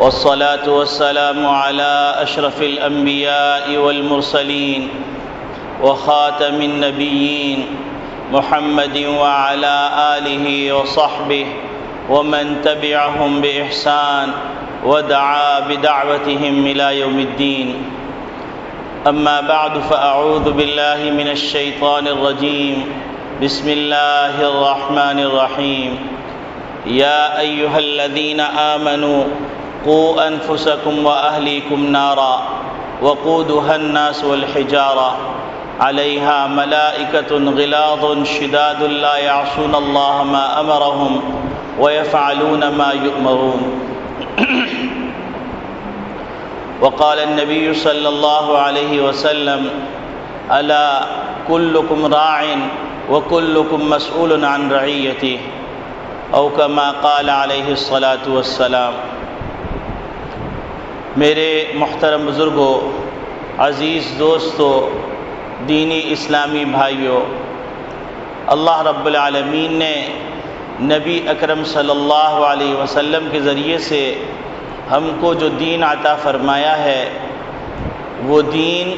والصلاة والسلام على أشرف الأنبياء والمرسلين وخاتم النبيين محمد وعلى آله وصحبه ومن تبعهم بإحسان ودعا بدعوتهم إلى يوم الدين. أما بعد فأعوذ بالله من الشيطان الرجيم. بسم الله الرحمن الرحيم. يا أيها الذين آمنوا قوا أنفسكم وأهليكم نارا وقودها الناس والحجارة عليها ملائكة غلاظ شداد لا يعصون الله ما أمرهم ويفعلون ما يؤمرون. وقال النبي صلى الله عليه وسلم: ألا كلكم راع وكلكم مسؤول عن رعيته، او كما قال علیہ الصلاۃ والسلام. میرے محترم بزرگوں، عزیز دوستوں، دینی اسلامی بھائیوں، اللہ رب العالمین نے نبی اکرم صلی اللہ علیہ وسلم کے ذریعے سے ہم کو جو دین عطا فرمایا ہے وہ دین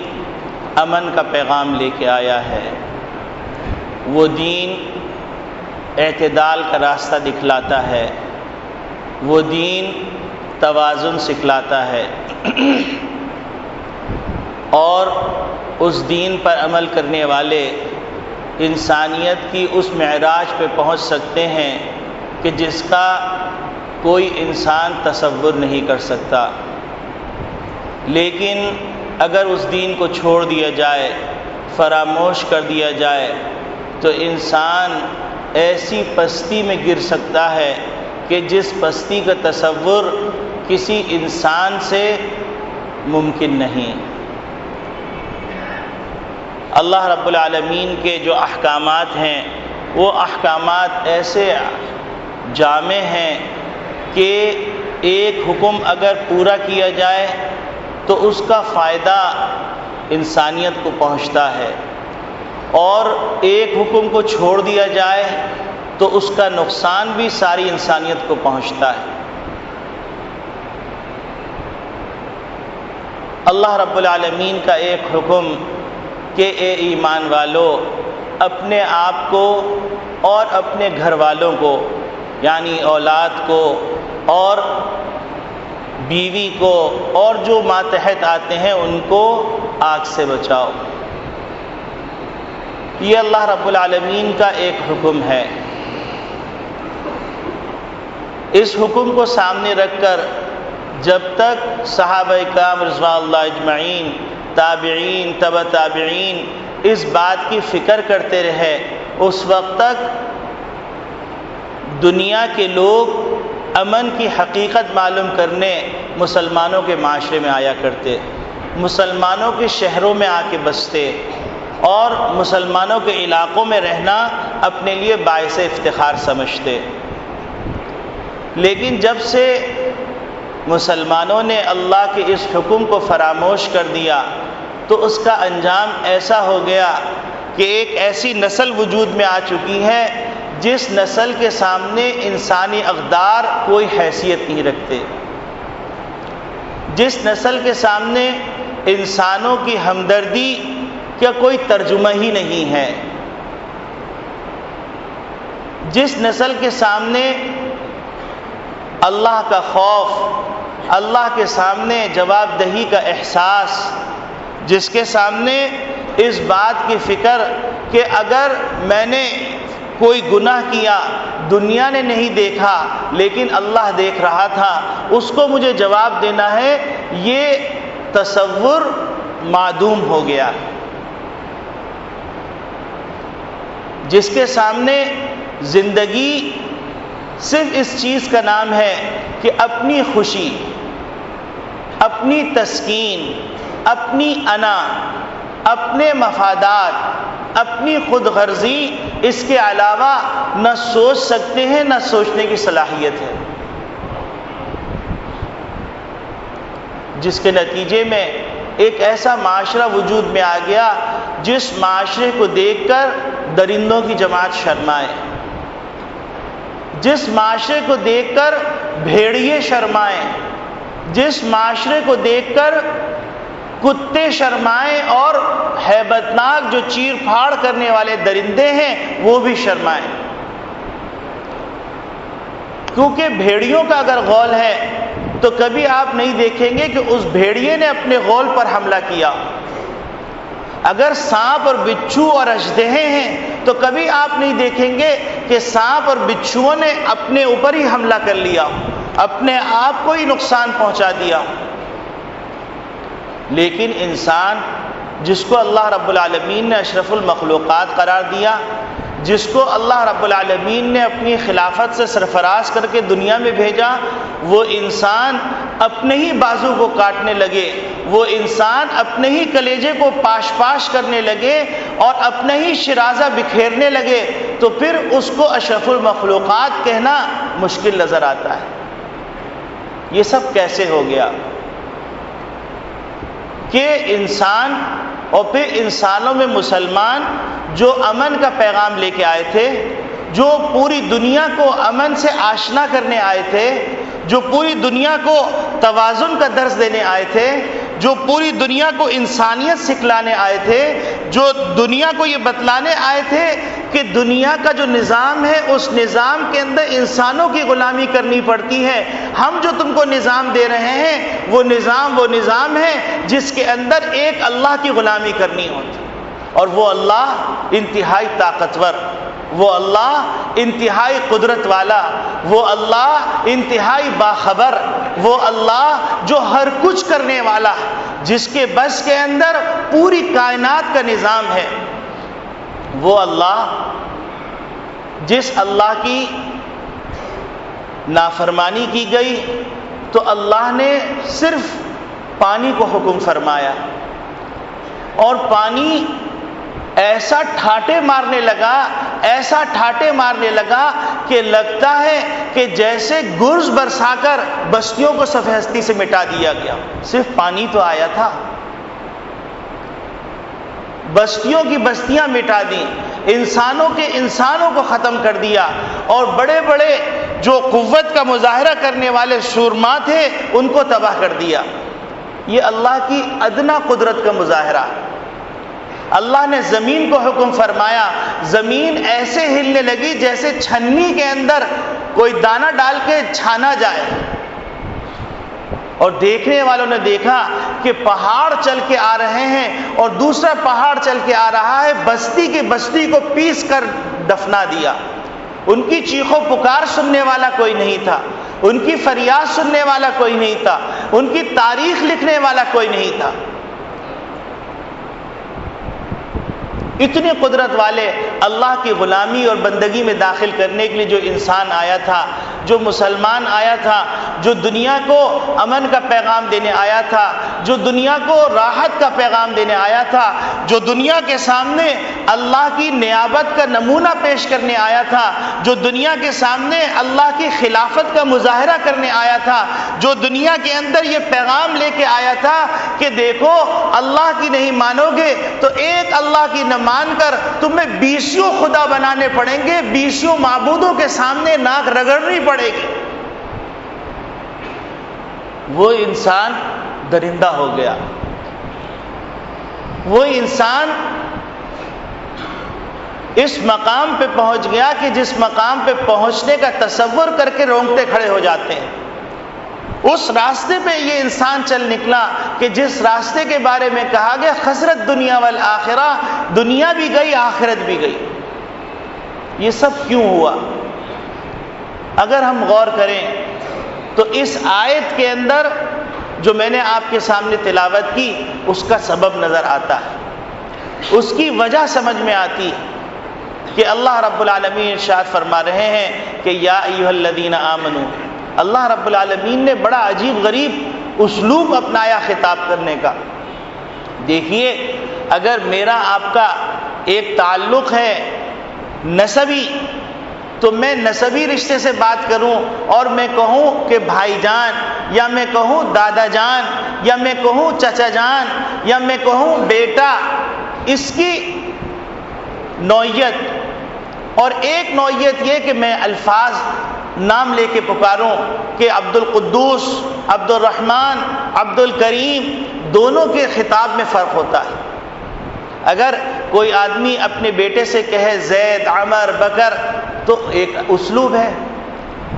امن کا پیغام لے کے آیا ہے. وہ دین اعتدال کا راستہ دکھلاتا ہے. وہ دین توازن سکھلاتا ہے اور اس دین پر عمل کرنے والے انسانیت کی اس معراج پہ پہنچ سکتے ہیں کہ جس کا کوئی انسان تصور نہیں کر سکتا. لیکن اگر اس دین کو چھوڑ دیا جائے، فراموش کر دیا جائے، تو انسان ایسی پستی میں گر سکتا ہے کہ جس پستی کا تصور کسی انسان سے ممکن نہیں. اللہ رب العالمین کے جو احکامات ہیں وہ احکامات ایسے جامع ہیں کہ ایک حکم اگر پورا کیا جائے تو اس کا فائدہ انسانیت کو پہنچتا ہے، اور ایک حکم کو چھوڑ دیا جائے تو اس کا نقصان بھی ساری انسانیت کو پہنچتا ہے. اللہ رب العالمین کا ایک حکم کہ اے ایمان والو، اپنے آپ کو اور اپنے گھر والوں کو یعنی اولاد کو اور بیوی کو اور جو ماتحت آتے ہیں ان کو آگ سے بچاؤ. یہ اللہ رب العالمین کا ایک حکم ہے. اس حکم کو سامنے رکھ کر جب تک صحابہ کرام رضوان اللہ اجمعین، تابعین، تبع تابعین اس بات کی فکر کرتے رہے، اس وقت تک دنیا کے لوگ امن کی حقیقت معلوم کرنے مسلمانوں کے معاشرے میں آیا کرتے، مسلمانوں کے شہروں میں آ کے بستے اور مسلمانوں کے علاقوں میں رہنا اپنے لیے باعث افتخار سمجھتے. لیکن جب سے مسلمانوں نے اللہ کے اس حکم کو فراموش کر دیا تو اس کا انجام ایسا ہو گیا کہ ایک ایسی نسل وجود میں آ چکی ہے جس نسل کے سامنے انسانی اقدار کوئی حیثیت نہیں رکھتے، جس نسل کے سامنے انسانوں کی ہمدردی کا کوئی ترجمہ ہی نہیں ہے، جس نسل کے سامنے اللہ کا خوف، اللہ کے سامنے جواب دہی کا احساس، جس کے سامنے اس بات کی فکر کہ اگر میں نے کوئی گناہ کیا دنیا نے نہیں دیکھا لیکن اللہ دیکھ رہا تھا، اس کو مجھے جواب دینا ہے، یہ تصور معدوم ہو گیا. جس کے سامنے زندگی صرف اس چیز کا نام ہے کہ اپنی خوشی، اپنی تسکین، اپنی انا، اپنے مفادات، اپنی خود غرضی، اس کے علاوہ نہ سوچ سکتے ہیں نہ سوچنے کی صلاحیت ہے، جس کے نتیجے میں ایک ایسا معاشرہ وجود میں آ گیا جس معاشرے کو دیکھ کر درندوں کی جماعت شرمائے، جس معاشرے کو دیکھ کر بھیڑیے شرمائیں، جس معاشرے کو دیکھ کر کتے شرمائیں اور ہیبتناک جو چیر پھاڑ کرنے والے درندے ہیں وہ بھی شرمائیں، کیونکہ بھیڑیوں کا اگر غول ہے تو کبھی آپ نہیں دیکھیں گے کہ اس بھیڑیے نے اپنے غول پر حملہ کیا۔ اگر سانپ اور بچھو اور اژدہے ہیں تو کبھی آپ نہیں دیکھیں گے کہ سانپ اور بچھوؤں نے اپنے اوپر ہی حملہ کر لیا، اپنے آپ کو ہی نقصان پہنچا دیا۔ لیکن انسان جس کو اللہ رب العالمین نے اشرف المخلوقات قرار دیا، جس کو اللہ رب العالمین نے اپنی خلافت سے سرفراز کر کے دنیا میں بھیجا، وہ انسان اپنے ہی بازو کو کاٹنے لگے، وہ انسان اپنے ہی کلیجے کو پاش پاش کرنے لگے اور اپنے ہی شرازہ بکھیرنے لگے تو پھر اس کو اشرف المخلوقات کہنا مشکل نظر آتا ہے۔ یہ سب کیسے ہو گیا کہ انسان اور پھر انسانوں میں مسلمان جو امن کا پیغام لے کے آئے تھے، جو پوری دنیا کو امن سے آشنا کرنے آئے تھے، جو پوری دنیا کو توازن کا درس دینے آئے تھے، جو پوری دنیا کو انسانیت سکھلانے آئے تھے، جو دنیا کو یہ بتلانے آئے تھے کہ دنیا کا جو نظام ہے اس نظام کے اندر انسانوں کی غلامی کرنی پڑتی ہے، ہم جو تم کو نظام دے رہے ہیں وہ نظام ہے جس کے اندر ایک اللہ کی غلامی کرنی ہوتی، اور وہ اللہ انتہائی طاقتور، وہ اللہ انتہائی قدرت والا، وہ اللہ انتہائی باخبر، وہ اللہ جو ہر کچھ کرنے والا، جس کے بس کے اندر پوری کائنات کا نظام ہے، وہ اللہ جس اللہ کی نافرمانی کی گئی تو اللہ نے صرف پانی کو حکم فرمایا اور پانی ایسا ٹھاٹے مارنے لگا کہ لگتا ہے کہ جیسے گرز برسا کر بستیوں کو صفحہ ہستی سے مٹا دیا گیا۔ صرف پانی تو آیا تھا، بستیوں کی بستیاں مٹا دیں، انسانوں کو ختم کر دیا، اور بڑے بڑے جو قوت کا مظاہرہ کرنے والے سورما تھے ان کو تباہ کر دیا۔ یہ اللہ کی ادنا قدرت کا مظاہرہ۔ اللہ نے زمین کو حکم فرمایا، زمین ایسے ہلنے لگی جیسے چھنی کے اندر کوئی دانہ ڈال کے چھانا جائے، اور دیکھنے والوں نے دیکھا کہ پہاڑ چل کے آ رہے ہیں اور دوسرا پہاڑ چل کے آ رہا ہے، بستی کی بستی کو پیس کر دفنا دیا۔ ان کی چیخ و پکار سننے والا کوئی نہیں تھا، ان کی فریاد سننے والا کوئی نہیں تھا، ان کی تاریخ لکھنے والا کوئی نہیں تھا۔ اتنی قدرت والے اللہ کی غلامی اور بندگی میں داخل کرنے کے لیے جو انسان آیا تھا، جو مسلمان آیا تھا، جو دنیا کو امن کا پیغام دینے آیا تھا، جو دنیا کو راحت کا پیغام دینے آیا تھا، جو دنیا کے سامنے اللہ کی نیابت کا نمونہ پیش کرنے آیا تھا، جو دنیا کے سامنے اللہ کی خلافت کا مظاہرہ کرنے آیا تھا، جو دنیا کے اندر یہ پیغام لے کے آیا تھا کہ دیکھو اللہ کی نہیں مانو گے تو ایک اللہ کی نہ مان کر تمہیں 20 خدا بنانے پڑیں گے، 20 معبودوں کے سامنے ناک رگڑنی پڑے گی۔ وہ انسان درندہ ہو گیا، وہ انسان اس مقام پہ پہنچ گیا کہ جس مقام پہ پہنچنے کا تصور کر کے رونگٹے کھڑے ہو جاتے ہیں۔ اس راستے پہ یہ انسان چل نکلا کہ جس راستے کے بارے میں کہا گیا خسرت دنیا والآخرہ، دنیا بھی گئی آخرت بھی گئی۔ یہ سب کیوں ہوا؟ اگر ہم غور کریں تو اس آیت کے اندر جو میں نے آپ کے سامنے تلاوت کی اس کا سبب نظر آتا ہے، اس کی وجہ سمجھ میں آتی کہ اللہ رب العالمین ارشاد فرما رہے ہیں کہ یا ایھا الذین آمنو۔ اللہ رب العالمین نے بڑا عجیب غریب اسلوب اپنایا خطاب کرنے کا۔ دیکھیے، اگر میرا آپ کا ایک تعلق ہے نسبی تو میں نسبی رشتے سے بات کروں اور میں کہوں کہ بھائی جان، یا میں کہوں دادا جان، یا میں کہوں چچا جان، یا میں کہوں بیٹا، اس کی نوعیت، اور ایک نوعیت یہ کہ میں الفاظ نام لے کے پکاروں کہ عبد القدوس، عبد الرحمن، عبد الکریم، دونوں کے خطاب میں فرق ہوتا ہے۔ اگر کوئی آدمی اپنے بیٹے سے کہے زید، عمر، بکر تو ایک اسلوب ہے،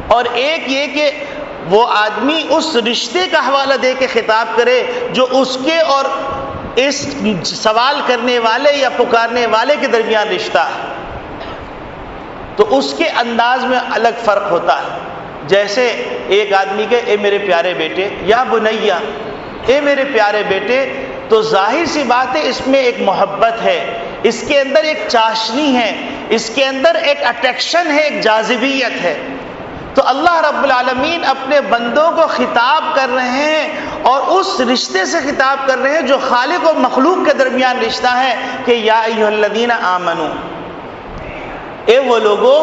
اور ایک یہ کہ وہ آدمی اس رشتے کا حوالہ دے کے خطاب کرے جو اس کے اور اس سوال کرنے والے یا پکارنے والے کے درمیان رشتہ ہے، تو اس کے انداز میں الگ فرق ہوتا ہے۔ جیسے ایک آدمی کے اے میرے پیارے بیٹے، یا بنیا، اے میرے پیارے بیٹے، تو ظاہر سی بات ہے اس میں ایک محبت ہے، اس کے اندر ایک چاشنی ہے، اس کے اندر ایک اٹریکشن ہے، ایک جاذبیت ہے۔ تو اللہ رب العالمین اپنے بندوں کو خطاب کر رہے ہیں اور اس رشتے سے خطاب کر رہے ہیں جو خالق و مخلوق کے درمیان رشتہ ہے کہ یا ایھا الذین آمنو، اے وہ لوگوں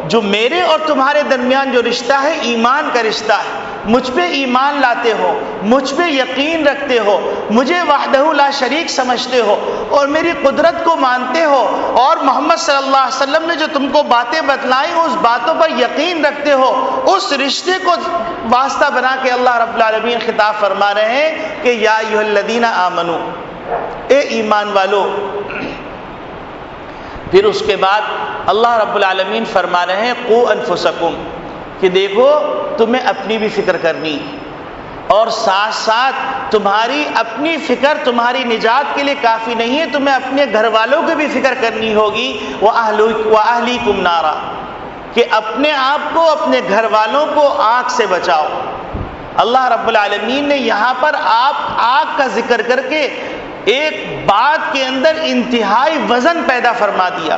جو میرے اور تمہارے درمیان جو رشتہ ہے ایمان کا رشتہ ہے، مجھ پہ ایمان لاتے ہو، مجھ پہ یقین رکھتے ہو، مجھے وحدہ لا شریک سمجھتے ہو اور میری قدرت کو مانتے ہو، اور محمد صلی اللہ علیہ وسلم نے جو تم کو باتیں بتلائیں اس باتوں پر یقین رکھتے ہو، اس رشتے کو واسطہ بنا کے اللہ رب العالمین خطاب فرما رہے ہیں کہ یا ایھا الذین آمنو، اے ایمان والو۔ پھر اس کے بعد اللہ رب العالمین فرما رہے ہیں قو انفسکم، کہ دیکھو تمہیں اپنی بھی فکر کرنی، اور ساتھ ساتھ تمہاری اپنی فکر تمہاری نجات کے لیے کافی نہیں ہے، تمہیں اپنے گھر والوں کی بھی فکر کرنی ہوگی، وَأَهْلِيكُمْ نَارًا، کہ اپنے آپ کو، اپنے گھر والوں کو آگ سے بچاؤ۔ اللہ رب العالمین نے یہاں پر آگ کا ذکر کر کے ایک بات کے اندر انتہائی وزن پیدا فرما دیا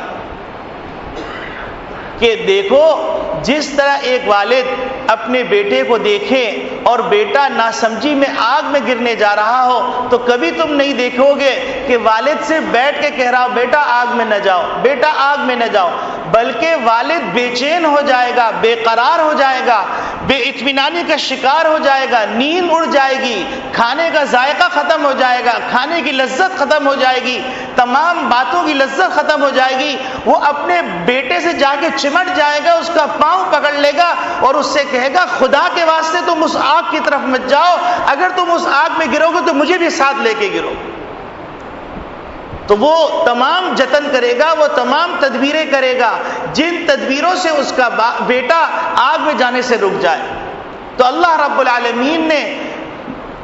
کہ دیکھو جس طرح ایک والد اپنے بیٹے کو دیکھے اور بیٹا ناسمجھی میں آگ میں گرنے جا رہا ہو تو کبھی تم نہیں دیکھو گے کہ والد سے بیٹھ کے کہہ رہا ہو بیٹا آگ میں نہ جاؤ، بیٹا آگ میں نہ جاؤ، بلکہ والد بے چین ہو جائے گا، بے قرار ہو جائے گا، بے اطمینانی کا شکار ہو جائے گا، نیند اڑ جائے گی، کھانے کا ذائقہ ختم ہو جائے گا، کھانے کی لذت ختم ہو جائے گی، تمام باتوں کی لذت ختم ہو جائے گی۔ وہ اپنے بیٹے سے جا کے چمٹ جائے گا، اس کا پاؤں پکڑ لے گا اور اس سے کہے گا خدا کے واسطے تم اس آگ کی طرف مت جاؤ، اگر تم اس آگ میں گرو گے تو مجھے بھی ساتھ لے کے گرو۔ تو وہ تمام جتن کرے گا، وہ تمام تدبیریں کرے گا جن تدبیروں سے اس کا بیٹا آگ میں جانے سے رک جائے۔ تو اللہ رب العالمین نے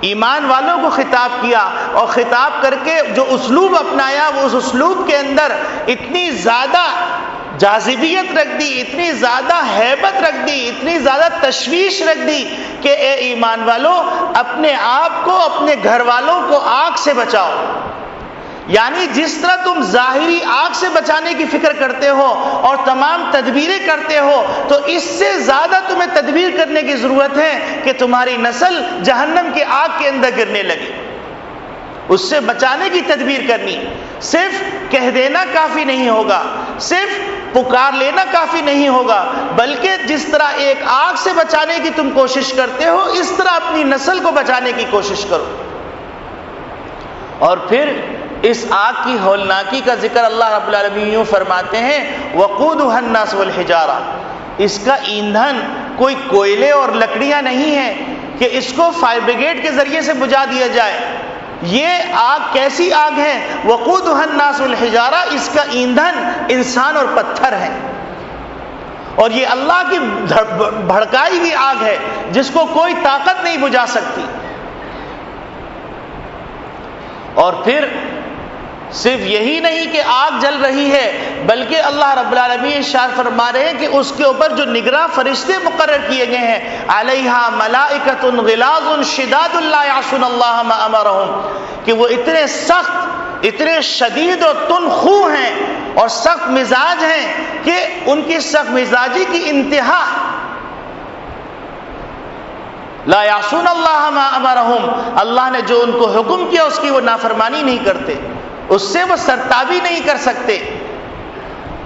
ایمان والوں کو خطاب کیا اور خطاب کر کے جو اسلوب اپنایا وہ اس اسلوب کے اندر اتنی زیادہ جاذبیت رکھ دی، اتنی زیادہ ہیبت رکھ دی، اتنی زیادہ تشویش رکھ دی کہ اے ایمان والو اپنے آپ کو، اپنے گھر والوں کو آگ سے بچاؤ۔ یعنی جس طرح تم ظاہری آگ سے بچانے کی فکر کرتے ہو اور تمام تدبیریں کرتے ہو تو اس سے زیادہ تمہیں تدبیر کرنے کی ضرورت ہے کہ تمہاری نسل جہنم کی آگ کے اندر گرنے لگے، اس سے بچانے کی تدبیر کرنی۔ صرف کہہ دینا کافی نہیں ہوگا، صرف پکار لینا کافی نہیں ہوگا، بلکہ جس طرح ایک آگ سے بچانے کی تم کوشش کرتے ہو اس طرح اپنی نسل کو بچانے کی کوشش کرو۔ اور پھر اس آگ کی ہولناکی کا ذکر اللہ رب العالمین یوں فرماتے ہیں وقودها الناس والحجارہ، اس کا ایندھن کوئی کوئلے اور لکڑیاں نہیں ہیں کہ اس کو فائر بریگیڈ کے ذریعے سے بجھا دیا جائے۔ یہ آگ کیسی آگ ہے؟ وقودها الناس والحجارہ، اس کا ایندھن انسان اور پتھر ہے، اور یہ اللہ کی بھڑکائی ہوئی آگ ہے جس کو کوئی طاقت نہیں بجھا سکتی۔ اور پھر صرف یہی نہیں کہ آگ جل رہی ہے بلکہ اللہ رب العالمین ارشاد فرما رہے ہیں کہ اس کے اوپر جو نگراں فرشتے مقرر کیے گئے ہیں علیہا ملائکۃ غلاظ شداد لا یعصون اللہ ما امرہم، کہ وہ اتنے سخت، اتنے شدید اور تندخو ہیں اور سخت مزاج ہیں کہ ان کی سخت مزاجی کی انتہا، لا یعصون اللہ ما امرہم، اللہ نے جو ان کو حکم کیا اس کی وہ نافرمانی نہیں کرتے، اس سے وہ سرتابی نہیں کر سکتے۔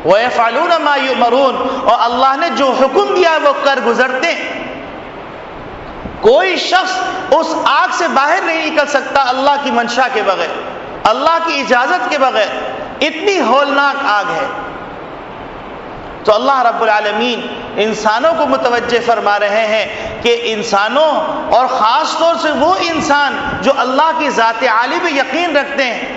وَيَفْعَلُونَ مَا يُؤْمَرُونَ، اور اللہ نے جو حکم دیا وہ کر گزرتے۔ کوئی شخص اس آگ سے باہر نہیں نکل سکتا اللہ کی منشا کے بغیر، اللہ کی اجازت کے بغیر، اتنی ہولناک آگ ہے۔ تو اللہ رب العالمین انسانوں کو متوجہ فرما رہے ہیں کہ انسانوں اور خاص طور سے وہ انسان جو اللہ کی ذات عالی پہ یقین رکھتے ہیں،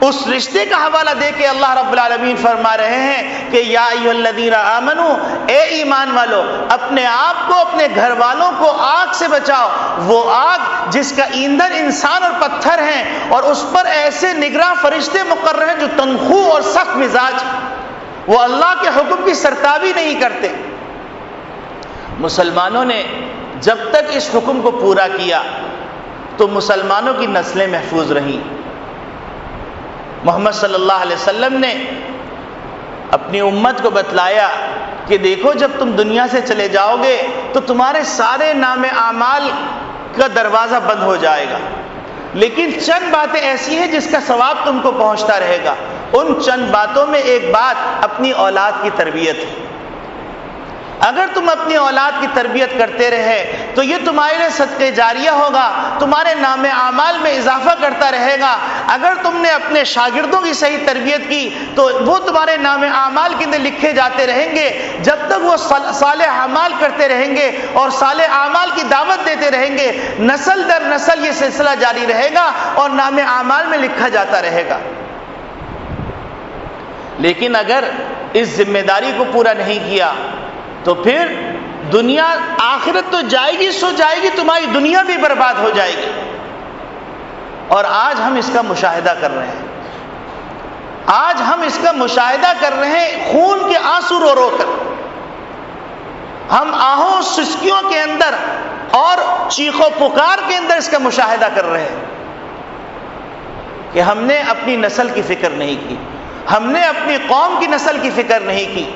اس رشتے کا حوالہ دے کے اللہ رب العالمین فرما رہے ہیں کہ یا ایھا الذین آمنو، اے ایمان والو، اپنے آپ کو اپنے گھر والوں کو آگ سے بچاؤ، وہ آگ جس کا ایندھن انسان اور پتھر ہیں، اور اس پر ایسے نگراں فرشتے مقرر ہیں جو تنخو اور سخت مزاج، وہ اللہ کے حکم کی سرتابی نہیں کرتے۔ مسلمانوں نے جب تک اس حکم کو پورا کیا تو مسلمانوں کی نسلیں محفوظ رہیں۔ محمد صلی اللہ علیہ وسلم نے اپنی امت کو بتلایا کہ دیکھو جب تم دنیا سے چلے جاؤ گے تو تمہارے سارے نام اعمال کا دروازہ بند ہو جائے گا، لیکن چند باتیں ایسی ہیں جس کا ثواب تم کو پہنچتا رہے گا۔ ان چند باتوں میں ایک بات اپنی اولاد کی تربیت ہے۔ اگر تم اپنی اولاد کی تربیت کرتے رہے تو یہ تمہارے لیے صدقہ جاریہ ہوگا، تمہارے نام اعمال میں اضافہ کرتا رہے گا۔ اگر تم نے اپنے شاگردوں کی صحیح تربیت کی تو وہ تمہارے نام اعمال کے اندر لکھے جاتے رہیں گے۔ جب تک وہ صالح اعمال کرتے رہیں گے اور صالح اعمال کی دعوت دیتے رہیں گے، نسل در نسل یہ سلسلہ جاری رہے گا اور نام اعمال میں لکھا جاتا رہے گا۔ لیکن اگر اس ذمہ داری کو پورا نہیں کیا تو پھر دنیا، آخرت تو جائے گی سو جائے گی، تمہاری دنیا بھی برباد ہو جائے گی۔ اور آج ہم اس کا مشاہدہ کر رہے ہیں، آج ہم اس کا مشاہدہ کر رہے ہیں، خون کے آنسو رو رو کر ہم آہوں سسکیوں کے اندر اور چیخ و پکار کے اندر اس کا مشاہدہ کر رہے ہیں کہ ہم نے اپنی نسل کی فکر نہیں کی، ہم نے اپنی قوم کی نسل کی فکر نہیں کی،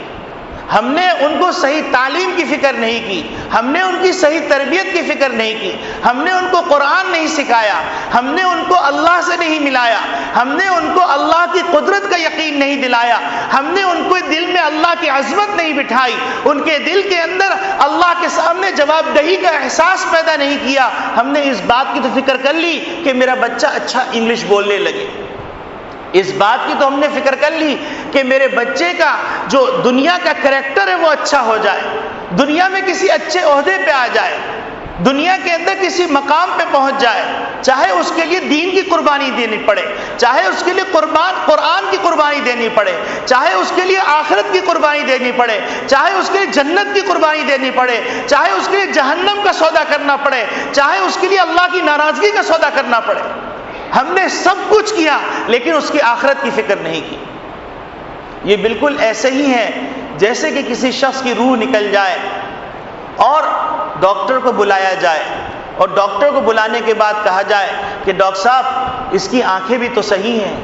ہم نے ان کو صحیح تعلیم کی فکر نہیں کی، ہم نے ان کی صحیح تربیت کی فکر نہیں کی، ہم نے ان کو قرآن نہیں سکھایا، ہم نے ان کو اللہ سے نہیں ملایا، ہم نے ان کو اللہ کی قدرت کا یقین نہیں دلایا، ہم نے ان کو دل میں اللہ کی عظمت نہیں بٹھائی، ان کے دل کے اندر اللہ کے سامنے جواب دہی کا احساس پیدا نہیں کیا۔ ہم نے اس بات کی تو فکر کر لی کہ میرا بچہ اچھا انگلش بولنے لگے، اس بات کی تو ہم نے فکر کر لی کہ میرے بچے کا جو دنیا کا کریکٹر ہے وہ اچھا ہو جائے، دنیا میں کسی اچھے عہدے پہ آ جائے، دنیا کے اندر کسی مقام پہ پہنچ جائے، چاہے اس کے لیے دین کی قربانی دینی پڑے، چاہے اس کے لیے قرآن کی قربانی دینی پڑے، چاہے اس کے لیے آخرت کی قربانی دینی پڑے، چاہے اس کے لیے جنت کی قربانی دینی پڑے، چاہے اس کے لیے جہنم کا سودا کرنا پڑے، چاہے اس کے لیے اللہ کی ناراضگی کا سودا کرنا پڑے۔ ہم نے سب کچھ کیا لیکن اس کی آخرت کی فکر نہیں کی۔ یہ بالکل ایسے ہی ہے جیسے کہ کسی شخص کی روح نکل جائے اور ڈاکٹر کو بلایا جائے، اور ڈاکٹر کو بلانے کے بعد کہا جائے کہ ڈاکٹر صاحب اس کی آنکھیں بھی تو صحیح ہیں،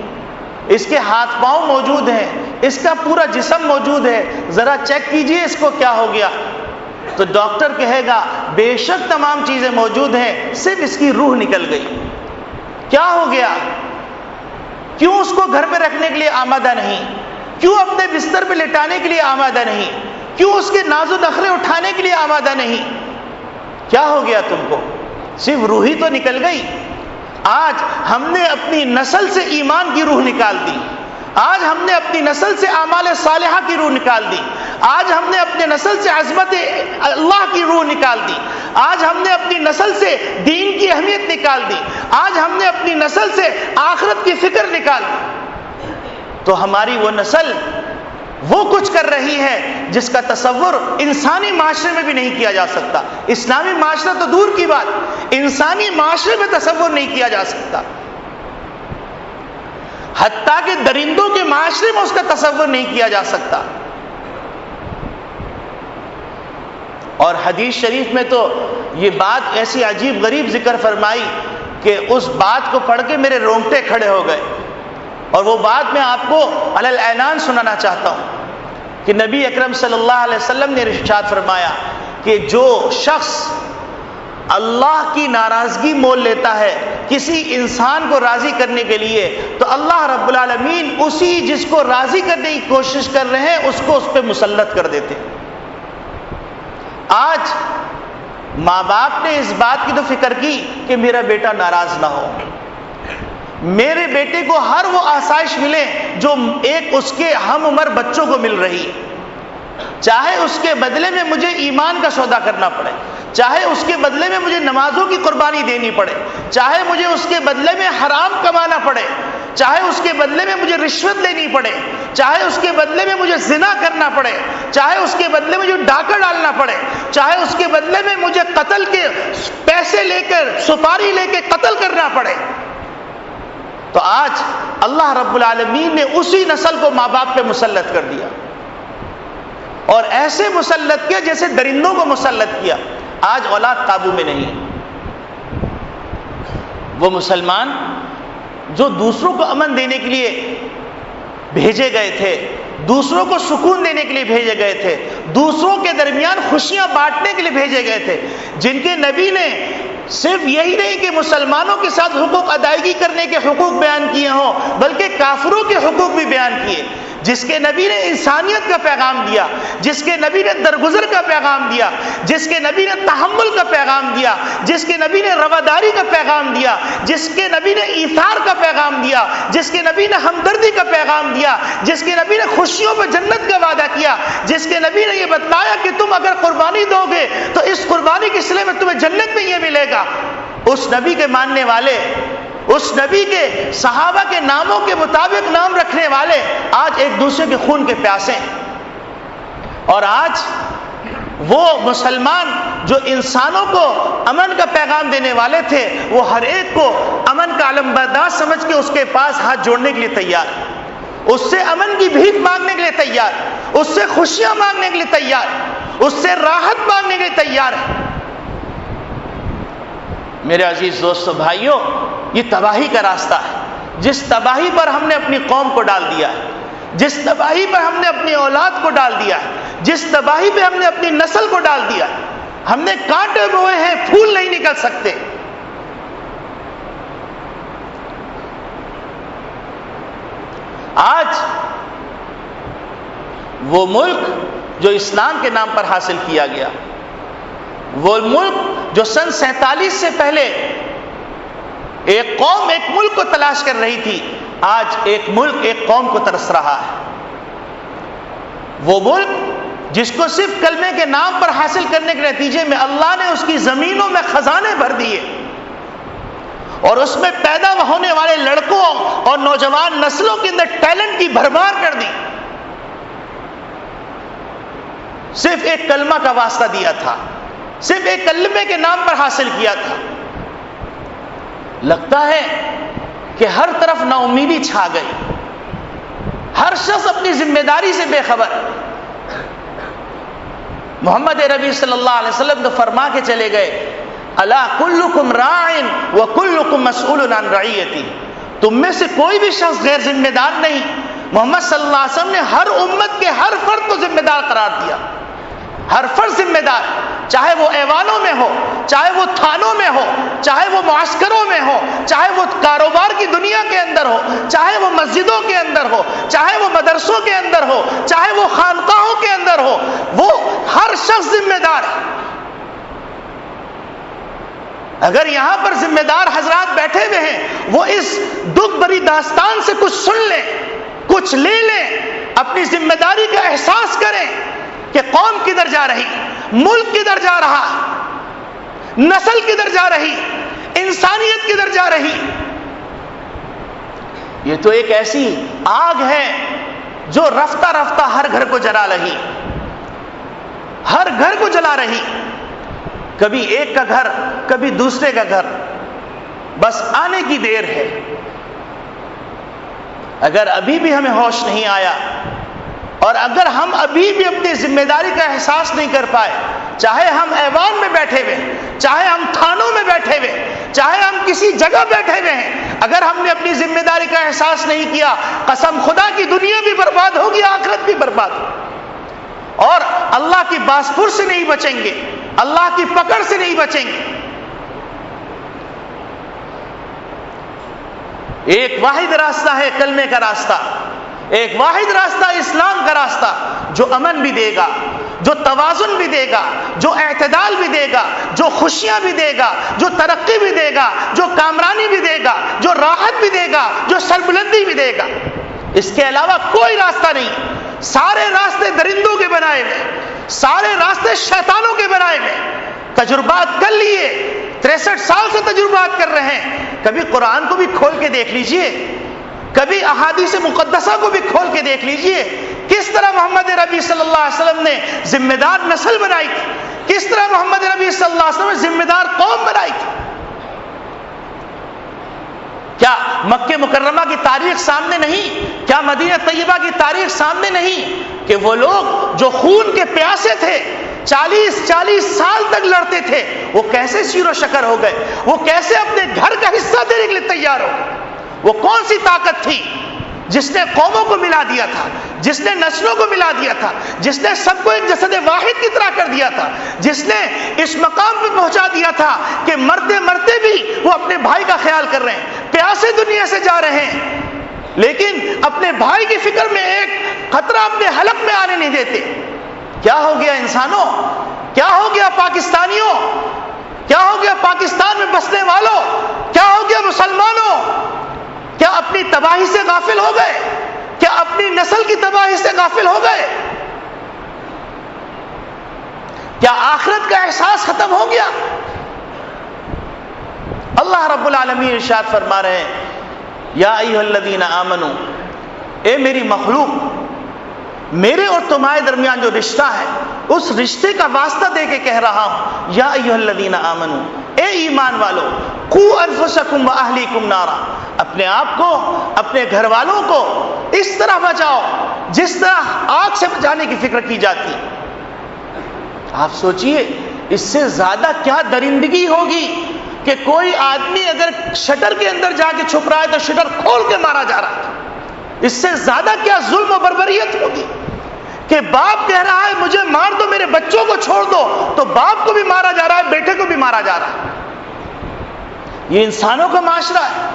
اس کے ہاتھ پاؤں موجود ہیں، اس کا پورا جسم موجود ہے، ذرا چیک کیجئے اس کو کیا ہو گیا۔ تو ڈاکٹر کہے گا بے شک تمام چیزیں موجود ہیں، صرف اس کی روح نکل گئی۔ کیا ہو گیا؟ کیوں اس کو گھر پہ رکھنے کے لیے آمادہ نہیں؟ کیوں اپنے بستر پہ لٹانے کے لیے آمادہ نہیں؟ کیوں اس کے ناز و نخرے اٹھانے کے لیے آمادہ نہیں؟ کیا ہو گیا تم کو؟ صرف روح ہی تو نکل گئی۔ آج ہم نے اپنی نسل سے ایمان کی روح نکال دی، آج ہم نے اپنی نسل سے اعمال صالحہ کی روح نکال دی، آج ہم نے اپنے نسل سے عظمت اللہ کی روح نکال دی، آج ہم نے اپنی نسل سے دین کی اہمیت نکال دی، آج ہم نے اپنی نسل سے آخرت کی فکر نکال دی۔ تو ہماری وہ نسل وہ کچھ کر رہی ہے جس کا تصور انسانی معاشرے میں بھی نہیں کیا جا سکتا، اسلامی معاشرہ تو دور کی بات، انسانی معاشرے میں تصور نہیں کیا جا سکتا، حتیٰ کہ درندوں کے معاشرے میں اس کا تصور نہیں کیا جا سکتا۔ اور حدیث شریف میں تو یہ بات ایسی عجیب غریب ذکر فرمائی کہ اس بات کو پڑھ کے میرے رونگٹے کھڑے ہو گئے، اور وہ بات میں آپ کو علی العنان سنانا چاہتا ہوں کہ نبی اکرم صلی اللہ علیہ وسلم نے ارشاد فرمایا کہ جو شخص اللہ کی ناراضگی مول لیتا ہے کسی انسان کو راضی کرنے کے لیے، تو اللہ رب العالمین اسی جس کو راضی کرنے کی کوشش کر رہے ہیں اس کو اس پہ مسلط کر دیتے ہیں۔ آج ماں باپ نے اس بات کی تو فکر کی کہ میرا بیٹا ناراض نہ ہو، میرے بیٹے کو ہر وہ آسائش ملے جو ایک اس کے ہم عمر بچوں کو مل رہی ہے، چاہے اس کے بدلے میں مجھے ایمان کا سودا کرنا پڑے، چاہے اس کے بدلے میں مجھے نمازوں کی قربانی دینی پڑے، چاہے مجھے اس کے بدلے میں حرام کمانا پڑے، چاہے اس کے بدلے میں مجھے رشوت لینی پڑے، چاہے اس کے بدلے میں مجھے زنا کرنا پڑے، چاہے اس کے بدلے میں مجھے ڈاکہ ڈالنا پڑے، چاہے اس کے بدلے میں مجھے قتل کے پیسے لے کر سپاری لے کے قتل کرنا پڑے، تو آج اللہ رب العالمین نے اسی نسل کو ماں باپ پہ مسلط کر دیا، اور ایسے مسلط کیا جیسے درندوں کو مسلط کیا۔ آج اولاد قابو میں نہیں۔ وہ مسلمان جو دوسروں کو امن دینے کے لیے بھیجے گئے تھے، دوسروں کو سکون دینے کے لیے بھیجے گئے تھے، دوسروں کے درمیان خوشیاں بانٹنے کے لیے بھیجے گئے تھے، جن کے نبی نے صرف یہی نہیں کہ مسلمانوں کے ساتھ حقوق ادائیگی کرنے کے حقوق بیان کیے ہوں، بلکہ کافروں کے حقوق بھی بیان کیے، جس کے نبی نے انسانیت کا پیغام دیا، جس کے نبی نے درگزر کا پیغام دیا، جس کے نبی نے تحمل کا پیغام دیا، جس کے نبی نے رواداری کا پیغام دیا، جس کے نبی نے ایثار کا پیغام دیا، جس کے نبی نے ہمدردی کا پیغام دیا، جس کے نبی نے خوشیوں پہ جنت کا وعدہ کیا، جس کے نبی نے یہ بتلایا کہ تم اگر قربانی دو گے تو اس قربانی کے صلے میں تمہیں جنت میں یہ ملے گا۔ اس نبی کے ماننے والے، اس نبی کے صحابہ کے ناموں کے مطابق نام رکھنے والے آج ایک دوسرے کے خون کے پیاسے ہیں، اور آج وہ مسلمان جو انسانوں کو امن کا پیغام دینے والے تھے، وہ ہر ایک کو امن کا علمبردار سمجھ کے اس کے پاس ہاتھ جوڑنے کے لیے تیار، اس سے امن کی بھیک مانگنے کے لیے تیار، اس سے خوشیاں مانگنے کے لیے تیار، اس سے راحت مانگنے کے لیے تیار ہے۔ میرے عزیز دوستو بھائیوں، یہ تباہی کا راستہ ہے، جس تباہی پر ہم نے اپنی قوم کو ڈال دیا ہے، جس تباہی پر ہم نے اپنی اولاد کو ڈال دیا ہے، جس تباہی پہ ہم نے اپنی نسل کو ڈال دیا ہے۔ ہم نے کانٹے بوئے ہیں، پھول نہیں نکل سکتے۔ آج وہ ملک جو اسلام کے نام پر حاصل کیا گیا، وہ ملک جو سن 47 سے پہلے ایک قوم ایک ملک کو تلاش کر رہی تھی، آج ایک ملک ایک قوم کو ترس رہا ہے۔ وہ ملک جس کو صرف کلمے کے نام پر حاصل کرنے کے نتیجے میں اللہ نے اس کی زمینوں میں خزانے بھر دیے، اور اس میں پیدا ہونے والے لڑکوں اور نوجوان نسلوں کے اندر ٹیلنٹ کی بھرمار کر دی، صرف ایک کلمہ کا واسطہ دیا تھا، صرف ایک کلمے کے نام پر حاصل کیا تھا۔ لگتا ہے کہ ہر طرف نا امیدی چھا گئی، ہر شخص اپنی ذمہ داری سے بے خبر۔ محمد ربی صلی اللہ علیہ وسلم تو فرما کے چلے گئے، الا کلکم راع وکلکم مسئول عن رعیتہ، تم میں سے کوئی بھی شخص غیر ذمہ دار نہیں۔ محمد صلی اللہ علیہ وسلم نے ہر امت کے ہر فرد کو ذمہ دار قرار دیا، ہر فرد ذمہ دار، چاہے وہ ایوانوں میں ہو، چاہے وہ تھانوں میں ہو، چاہے وہ معسکروں میں ہو، چاہے وہ کاروبار کی دنیا کے اندر ہو، چاہے وہ مسجدوں کے اندر ہو، چاہے وہ مدرسوں کے اندر ہو، چاہے وہ خانقاہوں کے اندر ہو، وہ ہر شخص ذمہ دار ہے۔ اگر یہاں پر ذمہ دار حضرات بیٹھے ہوئے ہیں، وہ اس دکھ بھری داستان سے کچھ سن لیں، کچھ لے لیں، اپنی ذمہ داری کا احساس کریں کہ قوم کدھر جا رہی، ملک کدھر جا رہا، نسل کدھر جا رہی، انسانیت کدھر جا رہی۔ یہ تو ایک ایسی آگ ہے جو رفتہ رفتہ ہر گھر کو جلا رہی، ہر گھر کو جلا رہی، کبھی ایک کا گھر، کبھی دوسرے کا گھر، بس آنے کی دیر ہے۔ اگر ابھی بھی ہمیں ہوش نہیں آیا، اور اگر ہم ابھی بھی اپنی ذمہ داری کا احساس نہیں کر پائے، چاہے ہم ایوان میں بیٹھے ہوئے، چاہے ہم تھانوں میں بیٹھے ہوئے، چاہے ہم کسی جگہ بیٹھے ہوئے ہیں، اگر ہم نے اپنی ذمہ داری کا احساس نہیں کیا، قسم خدا کی دنیا بھی برباد ہوگی، آخرت بھی برباد ہوگی، اور اللہ کی باسپر سے نہیں بچیں گے، اللہ کی پکڑ سے نہیں بچیں گے۔ ایک واحد راستہ ہے کلمے کا راستہ، ایک واحد راستہ اسلام کا راستہ، جو امن بھی دے گا، جو توازن بھی دے گا، جو اعتدال بھی دے گا، جو خوشیاں بھی دے گا، جو ترقی بھی دے گا، جو کامرانی بھی دے گا، جو راحت بھی دے گا، جو سربلندی بھی دے گا۔ اس کے علاوہ کوئی راستہ نہیں، سارے راستے درندوں کے بنائے ہوئے، سارے راستے شیطانوں کے بنائے ہوئے، تجربات کر لیے، 63 سال سے تجربات کر رہے ہیں، کبھی قرآن کو بھی کھول کے دیکھ لیجئے، کبھی احادیث مقدسہ کو بھی کھول کے دیکھ لیجئے، کس طرح محمد ربی صلی اللہ علیہ وسلم نے ذمہ دار نسل بنائی تھی، کس طرح محمد ربی صلی اللہ علیہ وسلم نے ذمہ دار قوم بنائی تھی۔ کیا مکہ مکرمہ کی تاریخ سامنے نہیں؟ کیا مدینہ طیبہ کی تاریخ سامنے نہیں کہ وہ لوگ جو خون کے پیاسے تھے، 40 سال تک لڑتے تھے، وہ کیسے سیر و شکر ہو گئے، وہ کیسے اپنے گھر کا حصہ دینے کے لیے تیار ہو گئے؟ وہ کون سی طاقت تھی جس نے قوموں کو ملا دیا تھا، جس نے نسلوں کو ملا دیا تھا، جس نے سب کو ایک جسد واحد کی طرح کر دیا تھا، جس نے اس مقام پہ پہنچا دیا تھا کہ مرتے مرتے بھی وہ اپنے بھائی کا خیال کر رہے ہیں، پیاسے دنیا سے جا رہے ہیں، لیکن اپنے بھائی کی فکر میں ایک خطرہ اپنے حلق میں آنے نہیں دیتے۔ کیا ہو گیا انسانوں؟ کیا ہو گیا پاکستانیوں؟ کیا ہو گیا پاکستان میں بسنے والوں؟ کیا ہو گیا مسلمانوں؟ کیا اپنی تباہی سے غافل ہو گئے؟ کیا اپنی نسل کی تباہی سے غافل ہو گئے؟ کیا آخرت کا احساس ختم ہو گیا؟ اللہ رب العالمین ارشاد فرما رہے ہیں، یا ایھا الذین آمنو، اے میری مخلوق، میرے اور تمہارے درمیان جو رشتہ ہے اس رشتے کا واسطہ دے کے کہہ رہا ہوں، یا ایھا الذین آمنو، اے ایمان والو، قوا انفسکم واہلیکم نارا، اپنے آپ کو، اپنے گھر والوں کو اس طرح بچاؤ جس طرح آگ سے بچانے کی فکر کی جاتی۔ آپ سوچئے اس سے زیادہ کیا درندگی ہوگی کہ کوئی آدمی اگر شٹر کے اندر جا کے چھپ رہا ہے تو شٹر کھول کے مارا جا رہا ہے، اس سے زیادہ کیا ظلم و بربریت ہوگی کہ باپ کہہ رہا ہے مجھے مار دو، میرے بچوں کو چھوڑ دو، تو باپ کو بھی مارا جا رہا ہے، بیٹے کو بھی مارا جا رہا ہے۔ یہ انسانوں کا معاشرہ ہے،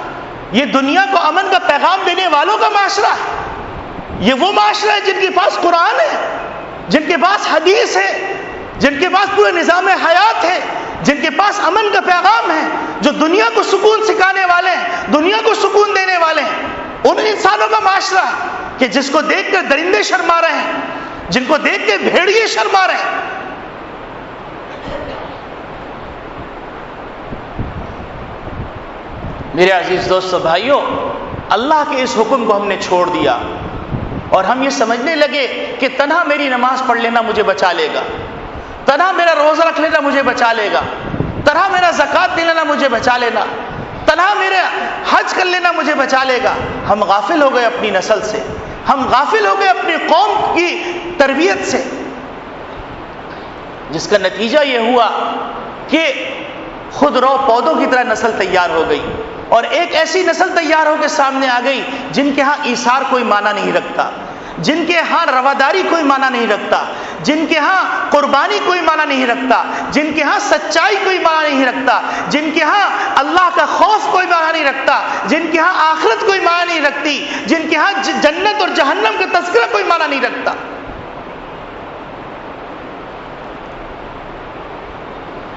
یہ دنیا کو امن کا پیغام دینے والوں کا معاشرہ ہے، یہ وہ معاشرہ ہے جن کے پاس قرآن ہے، جن کے پاس حدیث ہے، جن کے پاس پورے نظام حیات ہے، جن کے پاس امن کا پیغام ہے، جو دنیا کو سکون سکھانے والے ہیں، دنیا کو سکون دینے والے ہیں۔ ان انسانوں کا معاشرہ ہے کہ جس کو دیکھ کر درندے شرما رہے ہیں، جن کو دیکھ کے بھیڑیے شرما رہے ہیں۔ میرے عزیز دوستو بھائیوں، اللہ کے اس حکم کو ہم نے چھوڑ دیا اور ہم یہ سمجھنے لگے کہ تنہا میری نماز پڑھ لینا مجھے بچا لے گا، تنہا میرا روزہ رکھ لینا مجھے بچا لے گا، تنہا میرا زکوٰۃ دے لینا مجھے بچا لینا، تنہا میرے حج کر لینا مجھے بچا لے گا۔ ہم غافل ہو گئے اپنی نسل سے، ہم غافل ہو گئے اپنی قوم کی تربیت سے، جس کا نتیجہ یہ ہوا کہ خود رو پودوں کی طرح نسل تیار ہو گئی، اور ایک ایسی نسل تیار ہو کے سامنے آ گئی جن کے ہاں ایثار کوئی معنی نہیں رکھتا، جن کے ہاں رواداری کوئی معنی نہیں رکھتا، جن کے ہاں قربانی کوئی معنی نہیں رکھتا، جن کے ہاں سچائی کوئی معنی نہیں رکھتا، جن کے ہاں اللہ کا خوف کوئی معنی نہیں رکھتا، جن کے ہاں آخرت کوئی معنی نہیں رکھتی، جن کے ہاں جنت اور جہنم کا تذکرہ کوئی معنی نہیں رکھتا۔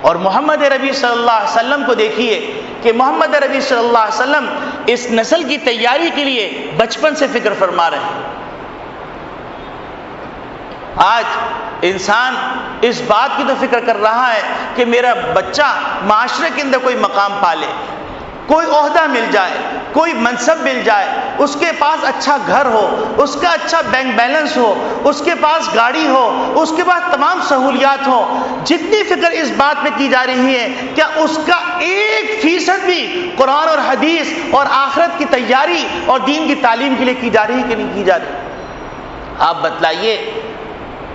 اور محمد ربی صلی اللہ علیہ وسلم کو دیکھیے کہ محمد ربی صلی اللہ علیہ وسلم اس نسل کی تیاری کے لیے بچپن سے فکر فرما رہے ہیں۔ آج انسان اس بات کی تو فکر کر رہا ہے کہ میرا بچہ معاشرے کے اندر کوئی مقام پالے، کوئی عہدہ مل جائے، کوئی منصب مل جائے، اس کے پاس اچھا گھر ہو، اس کا اچھا بینک بیلنس ہو، اس کے پاس گاڑی ہو، اس کے پاس تمام سہولیات ہو۔ جتنی فکر اس بات میں کی جا رہی ہے، کیا اس کا 1% بھی قرآن اور حدیث اور آخرت کی تیاری اور دین کی تعلیم کے لیے کی جا رہی ہے کہ نہیں کی جا رہی؟ آپ بتلائیے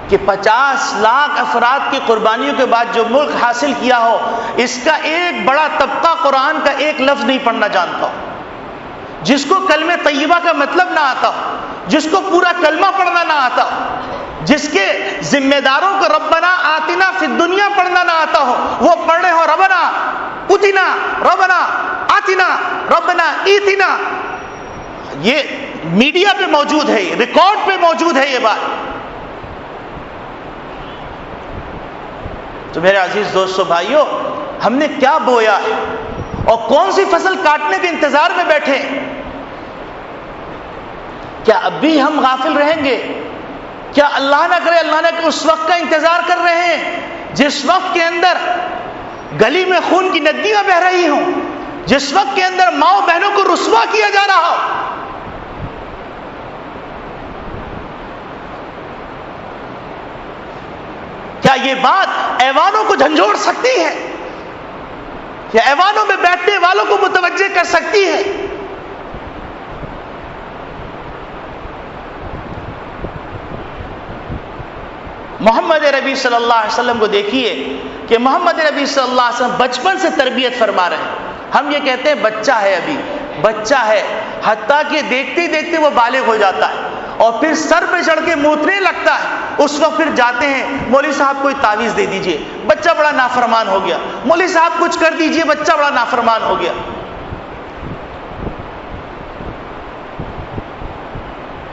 کہ 50 لاکھ افراد کی قربانیوں کے بعد جو ملک حاصل کیا ہو، اس کا ایک بڑا طبقہ قرآن کا ایک لفظ نہیں پڑھنا جانتا ہو، جس کو کلمہ طیبہ کا مطلب نہ آتا ہو، جس کو پورا کلمہ پڑھنا نہ آتا ہو، جس کے ذمہ داروں کو ربنا آتنا فی الدنیا پڑھنا نہ آتا ہو، وہ پڑھ رہے ہو ربنا اتنا، ربنا آتنا، ربنا ایتنا۔ یہ میڈیا پہ موجود ہے، یہ ریکارڈ پہ موجود ہے یہ بات۔ تو میرے عزیز دوستو بھائیوں، ہم نے کیا بویا ہے اور کون سی فصل کاٹنے کے انتظار میں بیٹھے؟ کیا اب بھی ہم غافل رہیں گے کیا اللہ نہ کرے اللہ نے اس وقت کا انتظار کر رہے ہیں جس وقت کے اندر گلی میں خون کی ندیاں بہ رہی ہوں، جس وقت کے اندر ماؤں بہنوں کو رسوا کیا جا رہا ہو؟ کیا یہ بات ایوانوں کو جھنجھوڑ سکتی ہے؟ کیا ایوانوں میں بیٹھنے والوں کو متوجہ کر سکتی ہے؟ محمد ربی صلی اللہ علیہ وسلم کو دیکھیے کہ محمد ربی صلی اللہ علیہ وسلم بچپن سے تربیت فرما رہے ہیں۔ ہم یہ کہتے ہیں بچہ ہے، ابھی بچہ ہے، حتیٰ کہ دیکھتے ہی دیکھتے وہ بالغ ہو جاتا ہے اور پھر سر پہ چڑھ کے موتنے لگتا ہے۔ اس وقت پھر جاتے ہیں مولوی صاحب کوئی تعویذ دے دیجئے، بچہ بڑا نافرمان ہو گیا، مولوی صاحب کچھ کر دیجئے، بچہ بڑا نافرمان ہو گیا۔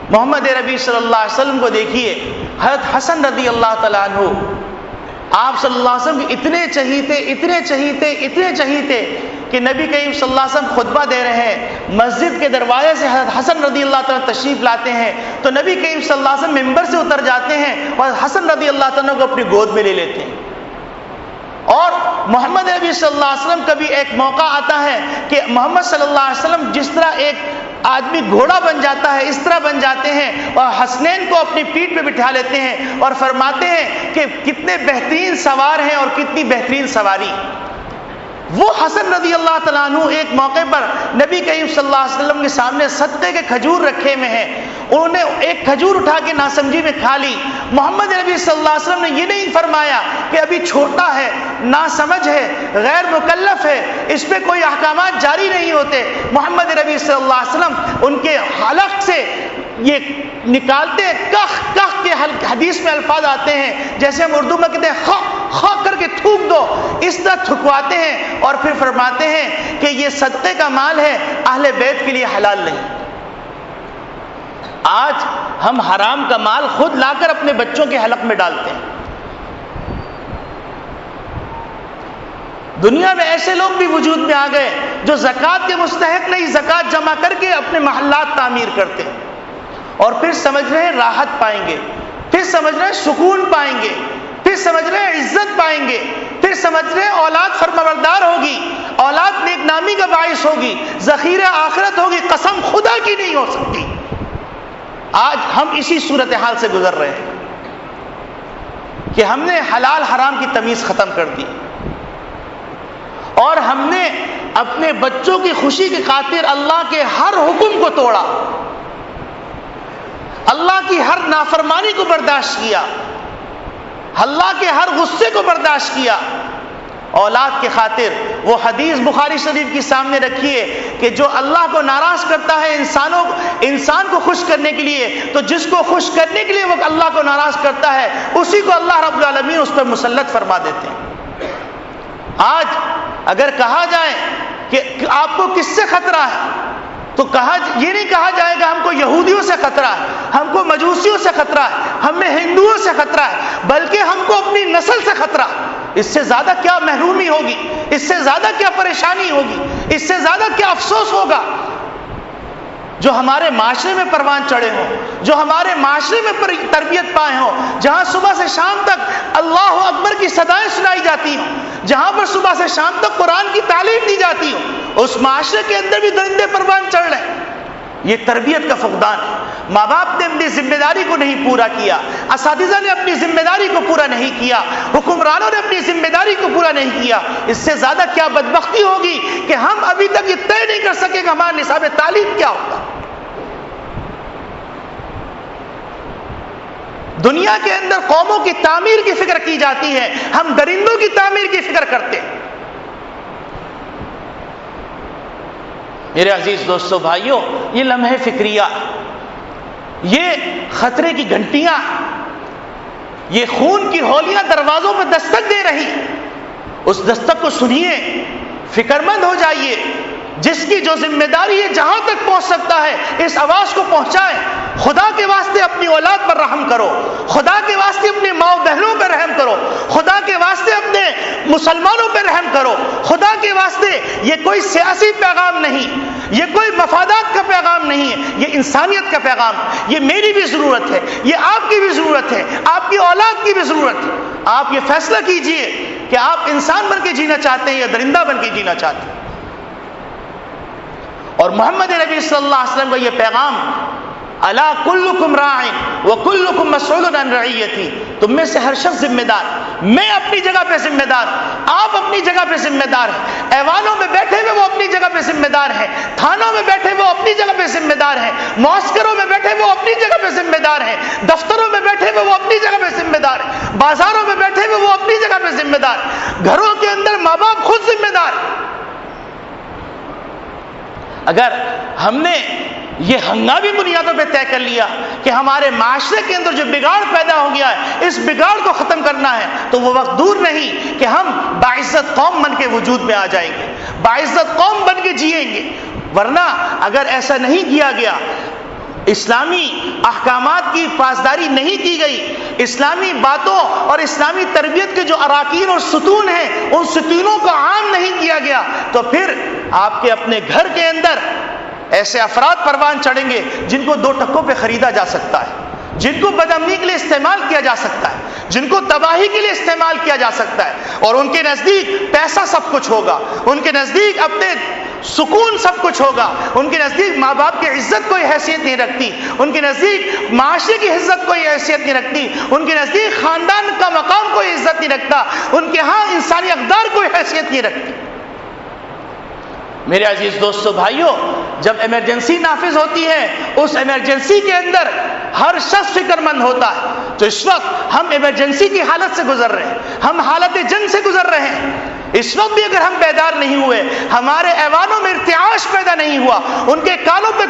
محمد ربی صلی اللہ علیہ وسلم کو دیکھیے، حضرت حسن رضی اللہ تعالیٰ عنہ آپ صلی اللہ علیہ وسلم اتنے چہیتے کہ نبی کریم صلی اللہ علیہ وسلم خطبہ دے رہے ہیں، مسجد کے دروازے سے حضرت حسن رضی اللہ تعالیٰ تشریف لاتے ہیں تو نبی کریم صلی اللہ علیہ وسلم ممبر سے اتر جاتے ہیں اور حسن رضی اللہ تعالیٰ کو اپنی گود میں لے لیتے ہیں۔ اور محمد نبی صلی اللہ علیہ وسلم کا بھی ایک موقع آتا ہے کہ محمد صلی اللہ علیہ وسلم جس طرح ایک آدمی گھوڑا بن جاتا ہے اس طرح بن جاتے ہیں اور حسنین کو اپنی پیٹھ پہ بٹھا لیتے ہیں اور فرماتے ہیں کہ کتنے بہترین سوار ہیں اور کتنی بہترین سواری۔ وہ حسن رضی اللہ تعالیٰ عنہ ایک موقع پر نبی کریم صلی اللہ علیہ وسلم کے سامنے صدقے کے کھجور رکھے ہوئے ہیں، انہوں نے ایک کھجور اٹھا کے ناسمجھی میں کھا لی۔ محمد نبی صلی اللہ علیہ وسلم نے یہ نہیں فرمایا کہ ابھی چھوٹا ہے، ناسمجھ ہے، غیر مکلف ہے، اس پہ کوئی احکامات جاری نہیں ہوتے۔ محمد نبی صلی اللہ علیہ وسلم ان کے حلق سے یہ نکالتے ہیں، کخ کخ کے حدیث میں الفاظ آتے ہیں جیسے ہم اردو میں کہتے ہیں خ خ کر کے تھوک دو، اس طرح تھکواتے ہیں اور پھر فرماتے ہیں کہ یہ صدقے کا مال ہے، اہل بیت کے لیے حلال نہیں۔ آج ہم حرام کا مال خود لا کر اپنے بچوں کے حلق میں ڈالتے ہیں۔ دنیا میں ایسے لوگ بھی وجود میں آ گئے جو زکوٰۃ کے مستحق نہیں، زکوٰۃ جمع کر کے اپنے محلات تعمیر کرتے ہیں اور پھر سمجھ رہے ہیں راحت پائیں گے، پھر سمجھ رہے ہیں سکون پائیں گے، پھر سمجھ رہے ہیں عزت پائیں گے، پھر سمجھ رہے ہیں اولاد فرمانبردار ہوگی، اولاد نیک نامی کا باعث ہوگی، ذخیرہ آخرت ہوگی۔ قسم خدا کی نہیں ہو سکتی۔ آج ہم اسی صورتحال سے گزر رہے ہیں کہ ہم نے حلال حرام کی تمیز ختم کر دی اور ہم نے اپنے بچوں کی خوشی کی خاطر اللہ کے ہر حکم کو توڑا، اللہ کی ہر نافرمانی کو برداشت کیا، اللہ کے ہر غصے کو برداشت کیا اولاد کے خاطر۔ وہ حدیث بخاری شریف کی سامنے رکھیے کہ جو اللہ کو ناراض کرتا ہے انسان کو خوش کرنے کے لیے، تو جس کو خوش کرنے کے لیے وہ اللہ کو ناراض کرتا ہے اسی کو اللہ رب العالمین اس پر مسلط فرما دیتے ہیں۔ آج اگر کہا جائے کہ آپ کو کس سے خطرہ ہے تو یہ نہیں کہا جائے گا ہم کو یہودیوں سے خطرہ ہے، ہم کو مجوسیوں سے خطرہ ہے، ہمیں ہندوؤں سے خطرہ ہے، بلکہ ہم کو اپنی نسل سے خطرہ۔ اس سے زیادہ کیا محرومی ہوگی، اس سے زیادہ کیا پریشانی ہوگی، اس سے زیادہ کیا افسوس ہوگا جو ہمارے معاشرے میں پروان چڑھے ہوں، جو ہمارے معاشرے میں تربیت پائے ہوں، جہاں صبح سے شام تک اللہ اکبر کی صدائیں سنائی جاتی ہوں، جہاں پر صبح سے شام تک قرآن کی تعلیم دی جاتی ہو، اس معاشرے کے اندر بھی درندے پروان چڑھ رہے ہیں۔ یہ تربیت کا فقدان ہے۔ ماں باپ نے اپنی ذمہ داری کو نہیں پورا کیا، اساتذہ نے اپنی ذمہ داری کو پورا نہیں کیا، حکمرانوں نے اپنی ذمہ داری کو پورا نہیں کیا۔ اس سے زیادہ کیا بدبختی ہوگی کہ ہم ابھی تک یہ طے نہیں کر سکے کہ ہمارا نصاب تعلیم کیا ہوگا۔ دنیا کے اندر قوموں کی تعمیر کی فکر کی جاتی ہے، ہم درندوں کی تعمیر کی فکر کرتے ہیں۔ میرے عزیز دوستو بھائیوں، یہ لمحے فکریہ، یہ خطرے کی گھنٹیاں، یہ خون کی ہولیاں دروازوں پر دستک دے رہی، اس دستک کو سنیے، فکر مند ہو جائیے۔ جس کی جو ذمہ داری ہے جہاں تک پہنچ سکتا ہے اس آواز کو پہنچائے. خدا کے واسطے اپنی اولاد پر رحم کرو, خدا کے واسطے اپنے ماؤں بہنوں پر رحم کرو, خدا کے واسطے اپنے مسلمانوں پر رحم کرو. خدا کے واسطے یہ کوئی سیاسی پیغام نہیں, یہ کوئی مفادات کا پیغام نہیں ہے, یہ انسانیت کا پیغام. یہ میری بھی ضرورت ہے, یہ آپ کی بھی ضرورت ہے, آپ کی اولاد کی بھی ضرورت ہے. آپ یہ فیصلہ کیجئے کہ آپ انسان بن کے جینا چاہتے ہیں یا درندہ بن کے جینا چاہتے ہیں. اور محمد نبی صلی اللہ علیہ وسلم کا یہ پیغام, الا کلکم راع وکلکم مسئول عن رعیتی, تم میں سے ہر شخص ذمہ دار. میں اپنی جگہ پہ ذمہ دار, آپ اپنی جگہ پہ ذمہ دار ہیں. ایوانوں میں بیٹھے ہوئے وہ اپنی جگہ پہ ذمہ دار ہیں, تھانوں میں بیٹھے وہ اپنی جگہ پہ ذمہ دار ہیں, معسکروں میں بیٹھے وہ اپنی جگہ پہ ذمہ دار ہیں, دفتروں میں بیٹھے ہوئے وہ اپنی جگہ پہ ذمہ دار ہیں, بازاروں میں بیٹھے ہوئے وہ اپنی جگہ پہ ذمہ دار, گھروں کے اندر ماں باپ خود ذمہ دار. اگر ہم نے یہ ہنگامی بنیادوں پہ طے کر لیا کہ ہمارے معاشرے کے اندر جو بگاڑ پیدا ہو گیا ہے اس بگاڑ کو ختم کرنا ہے, تو وہ وقت دور نہیں کہ ہم باعزت قوم بن کے وجود میں آ جائیں گے, باعزت قوم بن کے جئیں گے. ورنہ اگر ایسا نہیں کیا گیا, اسلامی احکامات کی پاسداری نہیں کی گئی, اسلامی باتوں اور اسلامی تربیت کے جو اراکین اور ستون ہیں ان ستونوں کو عام نہیں کیا گیا, تو پھر آپ کے اپنے گھر کے اندر ایسے افراد پروان چڑھیں گے جن کو 2 ٹکوں پہ خریدا جا سکتا ہے, جن کو بدامنی کے لیے استعمال کیا جا سکتا ہے, جن کو تباہی کے لیے استعمال کیا جا سکتا ہے. اور ان کے نزدیک پیسہ سب کچھ ہوگا, ان کے نزدیک اپنے سکون سب کچھ ہوگا, ان کے نزدیک ماں باپ کی عزت کوئی حیثیت نہیں رکھتی, ان کے نزدیک معاشرے کی عزت کوئی حیثیت نہیں رکھتی, ان کے نزدیک خاندان کا مقام کوئی عزت نہیں رکھتا, ان کے ہاں انسانی اقدار کوئی حیثیت نہیں رکھتی. میرے عزیز دوستو بھائیوں, جب ایمرجنسی نافذ ہوتی ہے اس ایمرجنسی کے اندر ہر شخص فکر مند ہوتا ہے. تو اس وقت ہم ایمرجنسی کی حالت سے گزر رہے ہیں, ہم حالت جنگ سے گزر رہے ہیں. اس وقت بھی اگر ہم بیدار نہیں ہوئے, ہمارے ایوانوں میں ارتعاش پیدا نہیں ہوا, ان کے کانوں پہ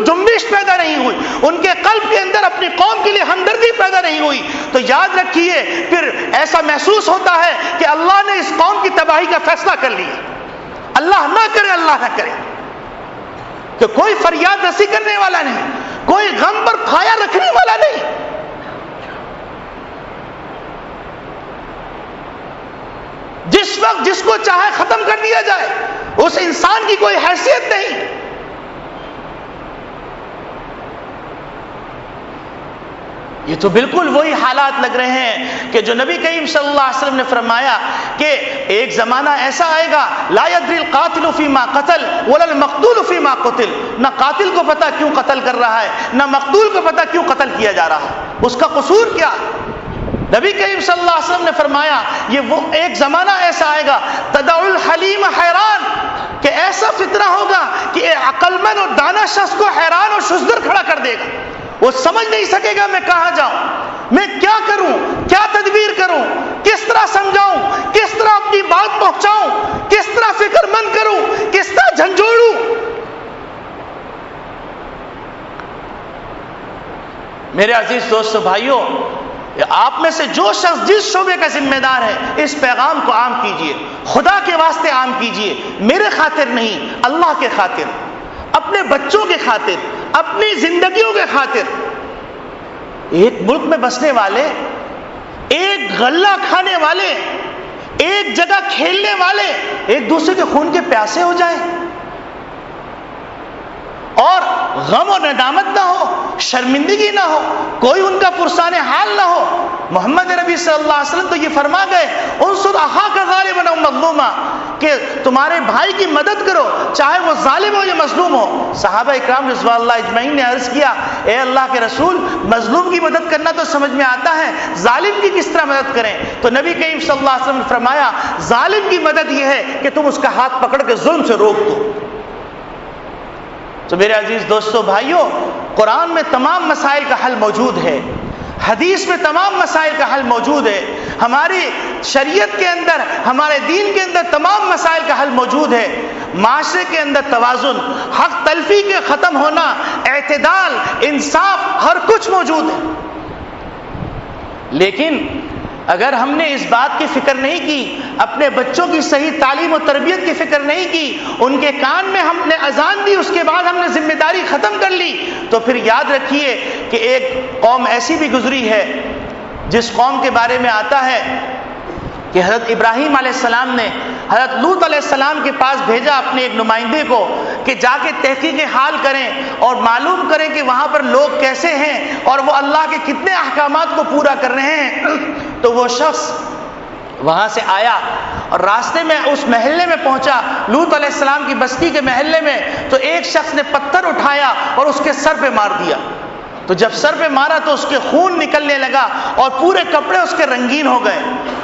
جنبش پیدا نہیں ہوئی, ان کے قلب کے اندر اپنی قوم کے لیے ہمدردی پیدا نہیں ہوئی, تو یاد رکھیے پھر ایسا محسوس ہوتا ہے کہ اللہ نے اس قوم کی تباہی کا فیصلہ کر لیا. اللہ نہ کرے, اللہ نہ کرے کہ کوئی فریاد رسی کرنے والا نہیں, کوئی غم پر پھایا رکھنے والا نہیں. جس وقت جس کو چاہے ختم کر دیا جائے, اس انسان کی کوئی حیثیت نہیں. یہ تو بالکل وہی حالات لگ رہے ہیں کہ جو نبی کریم صلی اللہ علیہ وسلم نے فرمایا کہ ایک زمانہ ایسا آئے گا, لا يدري القاتل فيما قتل ولا المقتول فيما قتل, نہ قاتل کو پتا کیوں قتل کر رہا ہے, نہ مقتول کو پتا کیوں قتل کیا جا رہا ہے, اس کا قصور کیا. نبی کریم صلی اللہ علیہ وسلم نے فرمایا یہ وہ ایک زمانہ ایسا آئے گا, تدع الحلیم حیران, کہ ایسا فتنہ ہوگا کہ عقل مند اور دانا شخص کو حیران اور شزدر کھڑا کر دے گا. وہ سمجھ نہیں سکے گا میں کہاں جاؤں, میں کیا کروں, کیا تدبیر کروں, کس طرح سمجھاؤں, کس طرح اپنی بات پہنچاؤں, کس طرح فکر مند کروں, کس طرح جھنجھوڑوں. میرے عزیز دوستو بھائیوں, آپ میں سے جو شخص جس شعبے کا ذمہ دار ہے اس پیغام کو عام کیجئے, خدا کے واسطے عام کیجئے, میرے خاطر نہیں, اللہ کے خاطر, اپنے بچوں کے خاطر, اپنی زندگیوں کے خاطر. ایک ملک میں بسنے والے, ایک غلہ کھانے والے, ایک جگہ کھیلنے والے ایک دوسرے کے خون کے پیاسے ہو جائیں اور غم و ندامت نہ ہو, شرمندگی نہ ہو, کوئی ان کا پرسان حال نہ ہو. محمد نبی صلی اللہ علیہ وسلم تو یہ فرما گئے, انصر اخاک ظالما او مظلوما, کہ تمہارے بھائی کی مدد کرو چاہے وہ ظالم ہو یا مظلوم ہو. صحابہ اکرام رضوان اللہ اجمعین نے عرض کیا, اے اللہ کے رسول, مظلوم کی مدد کرنا تو سمجھ میں آتا ہے, ظالم کی کس طرح مدد کریں؟ تو نبی کریم صلی اللہ علیہ وسلم نے فرمایا ظالم کی مدد یہ ہے کہ تم اس کا ہاتھ پکڑ کے ظلم سے روک دو. تو میرے عزیز دوستو بھائیوں, قرآن میں تمام مسائل کا حل موجود ہے, حدیث میں تمام مسائل کا حل موجود ہے, ہماری شریعت کے اندر, ہمارے دین کے اندر تمام مسائل کا حل موجود ہے. معاشرے کے اندر توازن, حق تلفی کے ختم ہونا, اعتدال, انصاف, ہر کچھ موجود ہے. لیکن اگر ہم نے اس بات کی فکر نہیں کی، اپنے بچوں کی صحیح تعلیم و تربیت کی فکر نہیں کی، ان کے کان میں ہم نے اذان دی، اس کے بعد ہم نے ذمہ داری ختم کر لی، تو پھر یاد رکھیے کہ ایک قوم ایسی بھی گزری ہے جس قوم کے بارے میں آتا ہے کہ حضرت ابراہیم علیہ السلام نے حضرت لوط علیہ السلام کے پاس بھیجا اپنے ایک نمائندے کو کہ جا کے تحقیق حال کریں اور معلوم کریں کہ وہاں پر لوگ کیسے ہیں اور وہ اللہ کے کتنے احکامات کو پورا کر رہے ہیں۔ تو وہ شخص وہاں سے آیا اور راستے میں اس محلے میں پہنچا، لوط علیہ السلام کی بستی کے محلے میں، تو ایک شخص نے پتھر اٹھایا اور اس کے سر پہ مار دیا۔ تو جب سر پہ مارا تو اس کے خون نکلنے لگا اور پورے کپڑے اس کے رنگین ہو گئے۔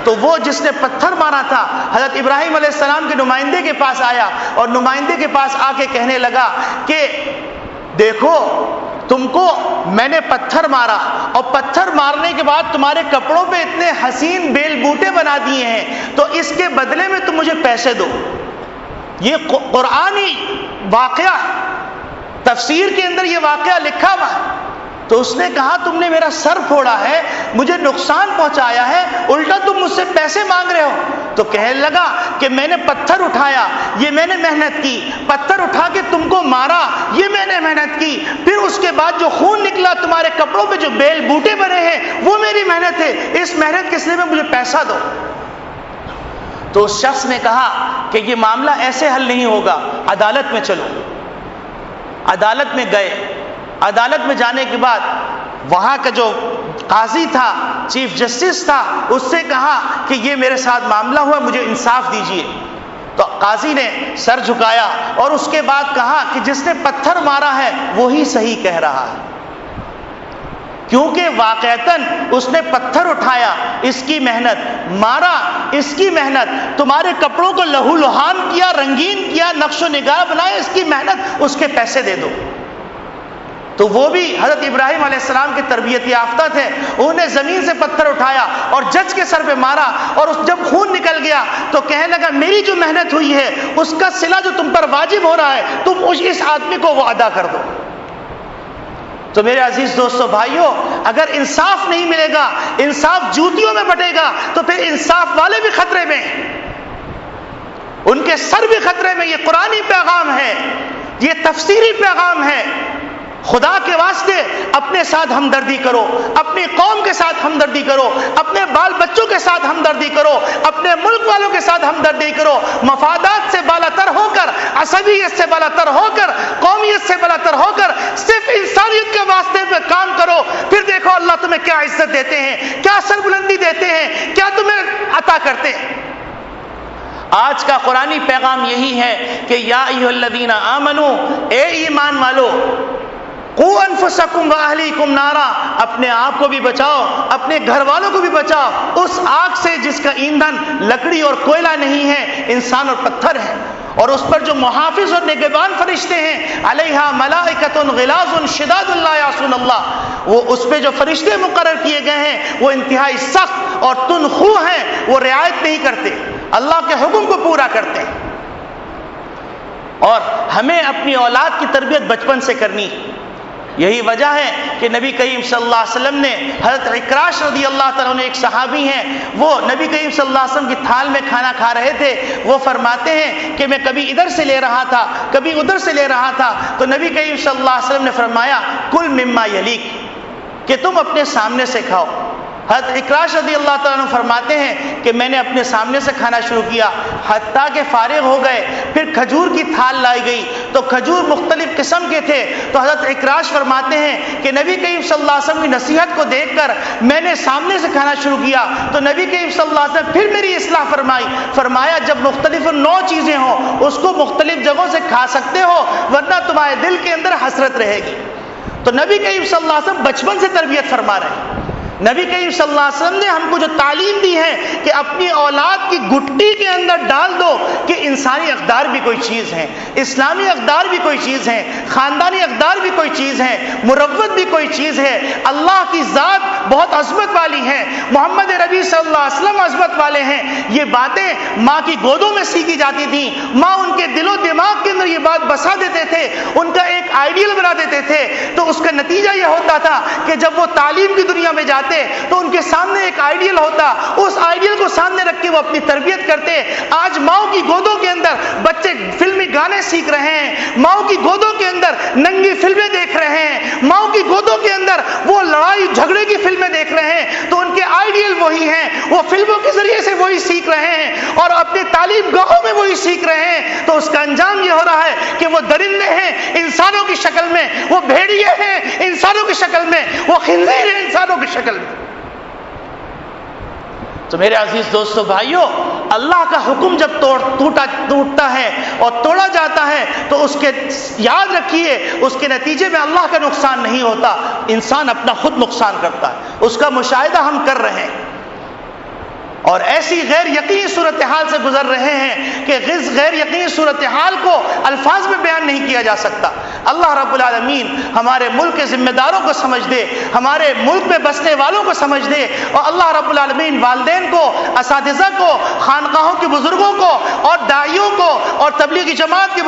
تو وہ جس نے پتھر مارا تھا حضرت ابراہیم علیہ السلام کے نمائندے کے پاس آیا اور نمائندے کے پاس آ کے کہنے لگا کہ دیکھو تم کو میں نے پتھر مارا اور پتھر مارنے کے بعد تمہارے کپڑوں پہ اتنے حسین بیل بوٹے بنا دیے ہیں، تو اس کے بدلے میں تم مجھے پیسے دو۔ یہ قرآنی واقعہ، تفسیر کے اندر یہ واقعہ لکھا ہوا ہے۔ تو اس نے کہا تم نے میرا سر پھوڑا ہے، مجھے نقصان پہنچایا ہے، الٹا تم مجھ سے پیسے مانگ رہے ہو۔ تو کہنے لگا کہ میں نے پتھر اٹھایا، یہ میں نے محنت کی، پتھر اٹھا کے تم کو مارا، یہ میں نے محنت کی، پھر اس کے بعد جو خون نکلا، تمہارے کپڑوں پہ جو بیل بوٹے بنے ہیں، وہ میری محنت ہے، اس محنت کے صلے میں مجھے پیسہ دو۔ تو اس شخص نے کہا کہ یہ معاملہ ایسے حل نہیں ہوگا، عدالت میں چلو۔ عدالت میں گئے، عدالت میں جانے کے بعد وہاں کا جو قاضی تھا، چیف جسٹس تھا، اس سے کہا کہ یہ میرے ساتھ معاملہ ہوا، مجھے انصاف دیجیے۔ تو قاضی نے سر جھکایا اور اس کے بعد کہا کہ جس نے پتھر مارا ہے وہی صحیح کہہ رہا ہے، کیونکہ واقعتاً اس نے پتھر اٹھایا، اس کی محنت، مارا، اس کی محنت، تمہارے کپڑوں کو لہو لہان کیا، رنگین کیا، نقش و نگار بنایا، اس کی محنت، اس کے پیسے دے دو۔ تو وہ بھی حضرت ابراہیم علیہ السلام کے تربیت یافتہ تھے، انہوں نے زمین سے پتھر اٹھایا اور جج کے سر پہ مارا، اور جب خون نکل گیا تو کہنے لگا میری جو محنت ہوئی ہے اس کا صلہ جو تم پر واجب ہو رہا ہے تم اس آدمی کو وہ ادا کر دو۔ تو میرے عزیز دوستو بھائیوں، اگر انصاف نہیں ملے گا، انصاف جوتیوں میں بٹے گا، تو پھر انصاف والے بھی خطرے میں، ان کے سر بھی خطرے میں۔ یہ قرآنی پیغام ہے، یہ تفسیری پیغام ہے۔ خدا کے واسطے اپنے ساتھ ہمدردی کرو، اپنی قوم کے ساتھ ہمدردی کرو، اپنے بال بچوں کے ساتھ ہمدردی کرو، اپنے ملک والوں کے ساتھ ہمدردی کرو، مفادات سے بالا تر ہو کر، عصبیت سے بالا تر ہو کر، قومیت سے بالا تر ہو کر صرف انسانیت کے واسطے پہ کام کرو۔ پھر دیکھو اللہ تمہیں کیا عزت دیتے ہیں، کیا سربلندی دیتے ہیں، کیا تمہیں عطا کرتے ہیں۔ آج کا قرآنی پیغام یہی ہے کہ یا ایھا الذین آمنو، اے ایمان والو، قوا انفسکم واہلیکم نارا، اپنے آپ کو بھی بچاؤ، اپنے گھر والوں کو بھی بچاؤ اس آگ سے جس کا ایندھن لکڑی اور کوئلہ نہیں ہے، انسان اور پتھر ہے، اور اس پر جو محافظ اور نگہبان فرشتے ہیں، علیہا ملائکۃ غلاظ شداد لا یعصون اللہ، وہ اس پہ جو فرشتے مقرر کیے گئے ہیں وہ انتہائی سخت اور تندخو ہیں، وہ رعایت نہیں کرتے، اللہ کے حکم کو پورا کرتے ہیں۔ اور ہمیں اپنی اولاد کی تربیت بچپن سے کرنی ہے۔ یہی وجہ ہے کہ نبی کریم صلی اللہ علیہ وسلم نے حضرت اکراش رضی اللہ تعالیٰ عنہ، ایک صحابی ہیں، وہ نبی کریم صلی اللہ علیہ وسلم کی تھال میں کھانا کھا رہے تھے، وہ فرماتے ہیں کہ میں کبھی ادھر سے لے رہا تھا، کبھی ادھر سے لے رہا تھا، تو نبی کریم صلی اللہ علیہ وسلم نے فرمایا کل مما یلیک، کہ تم اپنے سامنے سے کھاؤ۔ حضرت اکراش رضی اللہ تعالیٰ عنہ فرماتے ہیں کہ میں نے اپنے سامنے سے کھانا شروع کیا، حتیٰ کہ فارغ ہو گئے، پھر کھجور کی تھال لائی گئی تو کھجور مختلف قسم کے تھے، تو حضرت اکراش فرماتے ہیں کہ نبی کریم صلی اللہ علیہ وسلم کی نصیحت کو دیکھ کر میں نے سامنے سے کھانا شروع کیا، تو نبی کریم صلی اللہ علیہ وسلم پھر میری اصلاح فرمائی، فرمایا جب مختلف نوع چیزیں ہوں اس کو مختلف جگہوں سے کھا سکتے ہو، ورنہ تمہارے دل کے اندر حسرت رہے گی۔ تو نبی کریم صلی اللہ علیہ وسلم بچپن سے تربیت فرما رہے ہیں۔ نبی کریم صلی اللہ علیہ وسلم نے ہم کو جو تعلیم دی ہے کہ اپنی اولاد کی گٹی کے اندر ڈال دو کہ انسانی اقدار بھی کوئی چیز ہے، اسلامی اقدار بھی کوئی چیز ہے، خاندانی اقدار بھی کوئی چیز ہے، مروت بھی کوئی چیز ہے، اللہ کی ذات بہت عظمت والی ہے، محمد ربی صلی اللہ علیہ وسلم عظمت والے ہیں۔ یہ باتیں ماں کی گودوں میں سیکھی جاتی تھیں، ماں ان کے دل و دماغ کے اندر یہ بات بسا دیتے تھے، ان کا ایک آئیڈیل بنا دیتے تھے، تو اس کا نتیجہ یہ ہوتا تھا کہ جب وہ تعلیم کی دنیا میں جاتے جاتے تو ان کے سامنے ایک آئیڈیل ہوتا، اس آئیڈیل کو سامنے رکھ کے وہ اپنی تربیت کرتے۔ آج ماؤں کی گودوں کے اندر بچے فلمی گانے سیکھ رہے ہیں، ماؤں کی گودوں کے اندر ننگی فلمیں دیکھ رہے ہیں، ماؤں کی گودوں کے اندر وہ لڑائی جھگڑے کی فلمیں دیکھ رہے ہیں، تو ان کے آئیڈیل وہی ہیں، وہ فلموں کے ذریعے سے وہی سیکھ رہے ہیں اور اپنے تعلیم گاہوں میں وہی سیکھ رہے ہیں۔ تو اس کا انجام یہ ہو رہا ہے کہ وہ درندے ہیں انسانوں کی شکل میں، وہ بھیڑیے ہیں انسانوں کی شکل میں، وہ خنزیر ہیں انسانوں کی شکل میں۔ تو میرے عزیز دوستو بھائیوں، اللہ کا حکم جب ٹوٹتا ہے اور توڑا جاتا ہے تو اس کے یاد رکھیے اس کے نتیجے میں اللہ کا نقصان نہیں ہوتا، انسان اپنا خود نقصان کرتا ہے۔ اس کا مشاہدہ ہم کر رہے ہیں اور ایسی غیر یقینی صورتحال سے گزر رہے ہیں کہ غیر یقینی صورتحال کو الفاظ میں بیان نہیں کیا جا سکتا۔ اللہ رب العالمین ہمارے ملک کے ذمہ داروں کو سمجھ دے، ہمارے ملک میں بسنے والوں کو سمجھ دے، اور اللہ رب العالمین والدین کو، اساتذہ کو، خانقاہوں کے بزرگوں کو اور داعیوں کو اور تبلیغی جماعت کے